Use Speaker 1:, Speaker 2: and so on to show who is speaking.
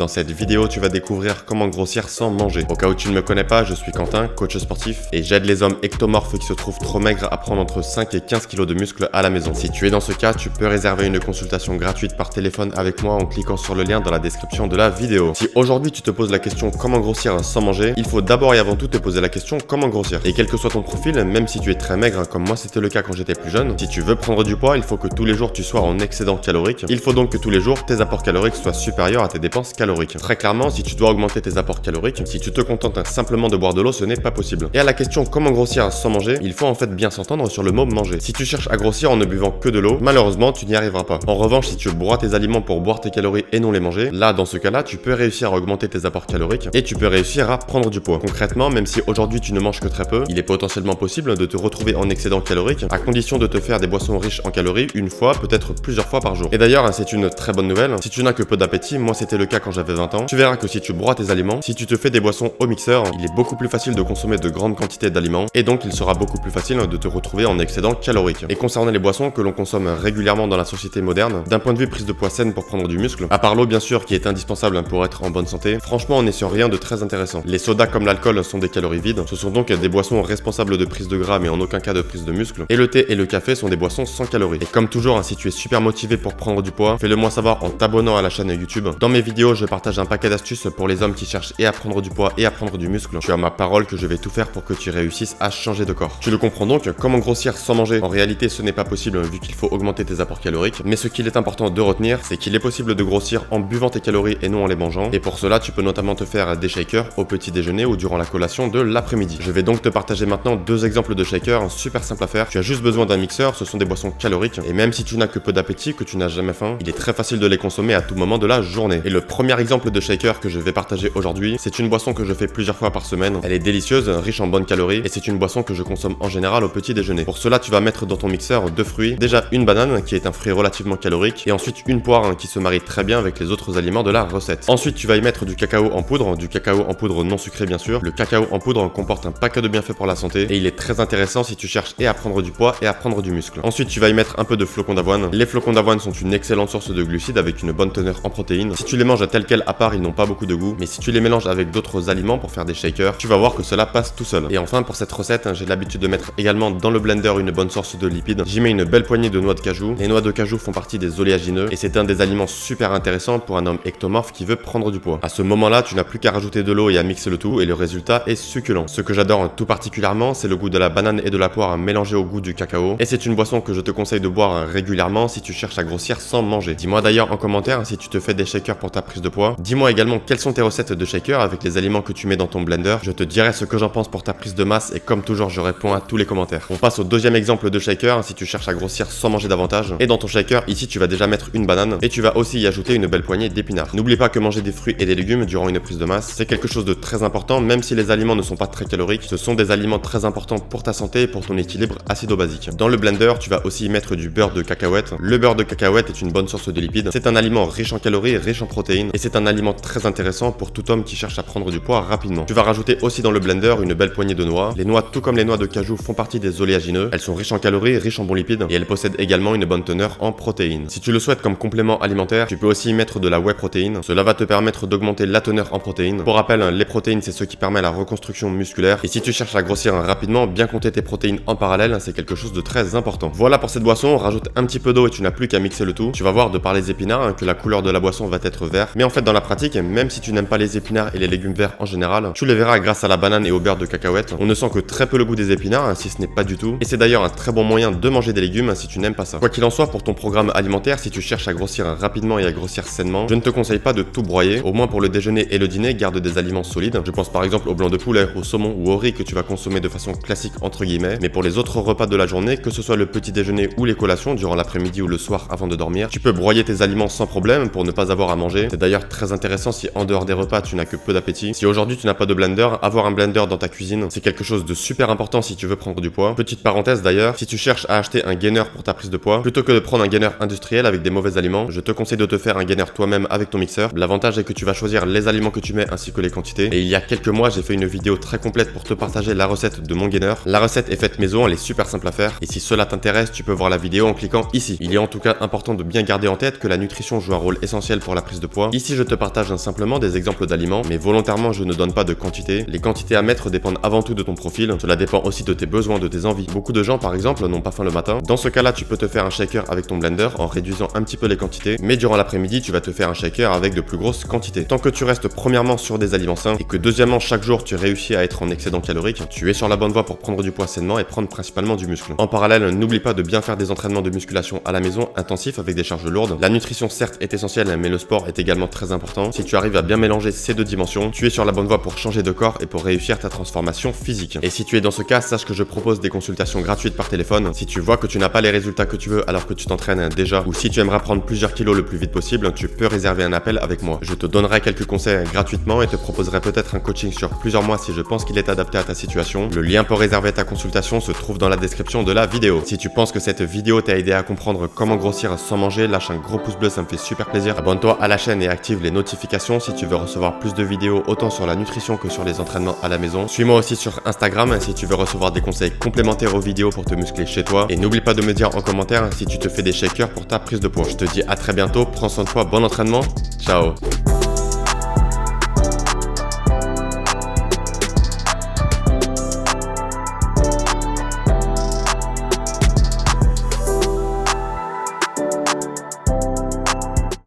Speaker 1: Dans cette vidéo, tu vas découvrir comment grossir sans manger. Au cas où tu ne me connais pas, je suis Quentin, coach sportif, et j'aide les hommes ectomorphes qui se trouvent trop maigres à prendre entre 5 et 15 kg de muscles à la maison. Si tu es dans ce cas, tu peux réserver une consultation gratuite par téléphone avec moi en cliquant sur le lien dans la description de la vidéo. Si aujourd'hui tu te poses la question comment grossir sans manger, il faut d'abord et avant tout te poser la question comment grossir. Et quel que soit ton profil, même si tu es très maigre, comme moi c'était le cas quand j'étais plus jeune, si tu veux prendre du poids, il faut que tous les jours tu sois en excédent calorique. Il faut donc que tous les jours tes apports caloriques soient supérieurs à tes dépenses caloriques. Très clairement, si tu dois augmenter tes apports caloriques, si tu te contentes simplement de boire de l'eau, ce n'est pas possible. Et à la question comment grossir sans manger, il faut en fait bien s'entendre sur le mot manger. Si tu cherches à grossir en ne buvant que de l'eau, malheureusement tu n'y arriveras pas. En revanche, si tu broies tes aliments pour boire tes calories et non les manger, là dans ce cas-là, tu peux réussir à augmenter tes apports caloriques et tu peux réussir à prendre du poids. Concrètement, même si aujourd'hui tu ne manges que très peu, il est potentiellement possible de te retrouver en excédent calorique à condition de te faire des boissons riches en calories une fois, peut-être plusieurs fois par jour. Et d'ailleurs, c'est une très bonne nouvelle. Si tu n'as que peu d'appétit, moi c'était le cas quand j'avais 20 ans, tu verras que si tu broies tes aliments, si tu te fais des boissons au mixeur, il est beaucoup plus facile de consommer de grandes quantités d'aliments et donc il sera beaucoup plus facile de te retrouver en excédent calorique. Et concernant les boissons que l'on consomme régulièrement dans la société moderne, d'un point de vue prise de poids saine pour prendre du muscle, à part l'eau bien sûr qui est indispensable pour être en bonne santé, franchement on est sur rien de très intéressant. Les sodas comme l'alcool sont des calories vides, ce sont donc des boissons responsables de prise de gras mais en aucun cas de prise de muscle, et le thé et le café sont des boissons sans calories. Et comme toujours, si tu es super motivé pour prendre du poids, fais-le moi savoir en t'abonnant à la chaîne YouTube. Dans mes vidéos, je partage un paquet d'astuces pour les hommes qui cherchent et à prendre du poids et à prendre du muscle. Tu as ma parole que je vais tout faire pour que tu réussisses à changer de corps. Tu le comprends donc, comment grossir sans manger? En réalité, ce n'est pas possible vu qu'il faut augmenter tes apports caloriques, mais ce qu'il est important de retenir, c'est qu'il est possible de grossir en buvant tes calories et non en les mangeant. Et pour cela, tu peux notamment te faire des shakers au petit déjeuner ou durant la collation de l'après-midi. Je vais donc te partager maintenant deux exemples de shakers super simples à faire. Tu as juste besoin d'un mixeur, ce sont des boissons caloriques et même si tu n'as que peu d'appétit, que tu n'as jamais faim, il est très facile de les consommer à tout moment de la journée. Et le premier exemple de shaker que je vais partager aujourd'hui, c'est une boisson que je fais plusieurs fois par semaine. Elle est délicieuse, riche en bonnes calories et c'est une boisson que je consomme en général au petit déjeuner. Pour cela, tu vas mettre dans ton mixeur deux fruits. Déjà une banane qui est un fruit relativement calorique et ensuite une poire qui se marie très bien avec les autres aliments de la recette. Ensuite, tu vas y mettre du cacao en poudre non sucré bien sûr. Le cacao en poudre comporte un paquet de bienfaits pour la santé et il est très intéressant si tu cherches et à prendre du poids et à prendre du muscle. Ensuite, tu vas y mettre un peu de flocons d'avoine. Les flocons d'avoine sont une excellente source de glucides avec une bonne teneur en protéines. Si tu les manges tels quels à part, ils n'ont pas beaucoup de goût, mais si tu les mélanges avec d'autres aliments pour faire des shakers, tu vas voir que cela passe tout seul. Et enfin, pour cette recette, j'ai l'habitude de mettre également dans le blender une bonne source de lipides. J'y mets une belle poignée de noix de cajou. Les noix de cajou font partie des oléagineux et c'est un des aliments super intéressants pour un homme ectomorphe qui veut prendre du poids. À ce moment-là, tu n'as plus qu'à rajouter de l'eau et à mixer le tout et le résultat est succulent. Ce que j'adore tout particulièrement, c'est le goût de la banane et de la poire mélangé au goût du cacao. Et c'est une boisson que je te conseille de boire régulièrement si tu cherches à grossir sans manger. Dis-moi d'ailleurs en commentaire si tu te fais des shakers pour ta prise de poids. Dis-moi également quelles sont tes recettes de shakers avec les aliments que tu mets dans ton blender. Je te dirai ce que j'en pense pour ta prise de masse et comme toujours, je réponds à tous les commentaires. On passe au deuxième exemple de shaker si tu cherches à grossir sans manger davantage. Et dans ton shaker, ici tu vas déjà mettre une banane et tu vas aussi y ajouter une belle poignée d'épinards. N'oublie pas que manger des fruits et des légumes durant une prise de masse, c'est quelque chose de très important même si les aliments ne sont pas très caloriques. Ce sont des aliments très importants pour ta santé et pour ton équilibre acido-basique. Dans le blender, tu vas aussi y mettre du beurre de cacahuète. Le beurre de cacahuète est une bonne source de lipides. C'est un aliment riche en calories, riche en protéines et c'est un aliment très intéressant pour tout homme qui cherche à prendre du poids rapidement. Tu vas rajouter aussi dans le blender une belle poignée de noix. Les noix, tout comme les noix de cajou, font partie des oléagineux. Elles sont riches en calories, riches en bons lipides et elles possèdent également une bonne teneur en protéines. Si tu le souhaites comme complément alimentaire, tu peux aussi y mettre de la whey protéine. Cela va te permettre d'augmenter la teneur en protéines. Pour rappel, les protéines c'est ce qui permet la reconstruction musculaire et si tu cherches à grossir rapidement, bien compter tes protéines en parallèle, c'est quelque chose de très important. Voilà pour cette boisson, rajoute un petit peu d'eau et tu n'as plus qu'à mixer le tout. Tu vas voir de par les épinards que la couleur de la boisson va être vert. Mais en fait dans la pratique, même si tu n'aimes pas les épinards et les légumes verts en général, tu les verras grâce à la banane et au beurre de cacahuète. On ne sent que très peu le goût des épinards, si ce n'est pas du tout. Et c'est d'ailleurs un très bon moyen de manger des légumes si tu n'aimes pas ça. Quoi qu'il en soit, pour ton programme alimentaire, si tu cherches à grossir rapidement et à grossir sainement, je ne te conseille pas de tout broyer. Au moins pour le déjeuner et le dîner, garde des aliments solides. Je pense par exemple au blanc de poulet, au saumon ou au riz que tu vas consommer de façon classique entre guillemets. Mais pour les autres repas de la journée, que ce soit le petit déjeuner ou les collations durant l'après-midi ou le soir avant de dormir, tu peux broyer tes aliments sans problème pour ne pas avoir à manger. C'est d'ailleurs très intéressant si en dehors des repas tu n'as que peu d'appétit. Si aujourd'hui tu n'as pas de blender, avoir un blender dans ta cuisine, c'est quelque chose de super important si tu veux prendre du poids. Petite parenthèse d'ailleurs, si tu cherches à acheter un gainer pour ta prise de poids, plutôt que de prendre un gainer industriel avec des mauvais aliments, je te conseille de te faire un gainer toi-même avec ton mixeur. L'avantage est que tu vas choisir les aliments que tu mets ainsi que les quantités. Et il y a quelques mois, j'ai fait une vidéo très complète pour te partager la recette de mon gainer. La recette est faite maison, elle est super simple à faire. Et si cela t'intéresse, tu peux voir la vidéo en cliquant ici. Il est en tout cas important de bien garder en tête que la nutrition joue un rôle essentiel pour la prise de poids. Ici, Ici, je te partage simplement des exemples d'aliments, mais volontairement, je ne donne pas de quantité. Les quantités à mettre dépendent avant tout de ton profil. Cela dépend aussi de tes besoins, de tes envies. Beaucoup de gens, par exemple, n'ont pas faim le matin. Dans ce cas-là, tu peux te faire un shaker avec ton blender en réduisant un petit peu les quantités, mais durant l'après-midi, tu vas te faire un shaker avec de plus grosses quantités. Tant que tu restes premièrement sur des aliments sains et que deuxièmement, chaque jour, tu réussis à être en excédent calorique, tu es sur la bonne voie pour prendre du poids sainement et prendre principalement du muscle. En parallèle, n'oublie pas de bien faire des entraînements de musculation à la maison intensifs avec des charges lourdes. La nutrition certes est essentielle, mais le sport est également très important. Si tu arrives à bien mélanger ces deux dimensions, tu es sur la bonne voie pour changer de corps et pour réussir ta transformation physique. Et si tu es dans ce cas, sache que je propose des consultations gratuites par téléphone. Si tu vois que tu n'as pas les résultats que tu veux alors que tu t'entraînes déjà, ou si tu aimerais prendre plusieurs kilos le plus vite possible, tu peux réserver un appel avec moi. Je te donnerai quelques conseils gratuitement et te proposerai peut-être un coaching sur plusieurs mois si je pense qu'il est adapté à ta situation. Le lien pour réserver ta consultation se trouve dans la description de la vidéo. Si tu penses que cette vidéo t'a aidé à comprendre comment grossir sans manger, lâche un gros pouce bleu, ça me fait super plaisir. Abonne-toi à la chaîne et active les notifications si tu veux recevoir plus de vidéos autant sur la nutrition que sur les entraînements à la maison. Suis-moi aussi sur Instagram si tu veux recevoir des conseils complémentaires aux vidéos pour te muscler chez toi. Et n'oublie pas de me dire en commentaire si tu te fais des shakers pour ta prise de poids. Je te dis à très bientôt, prends soin de toi, bon entraînement, ciao.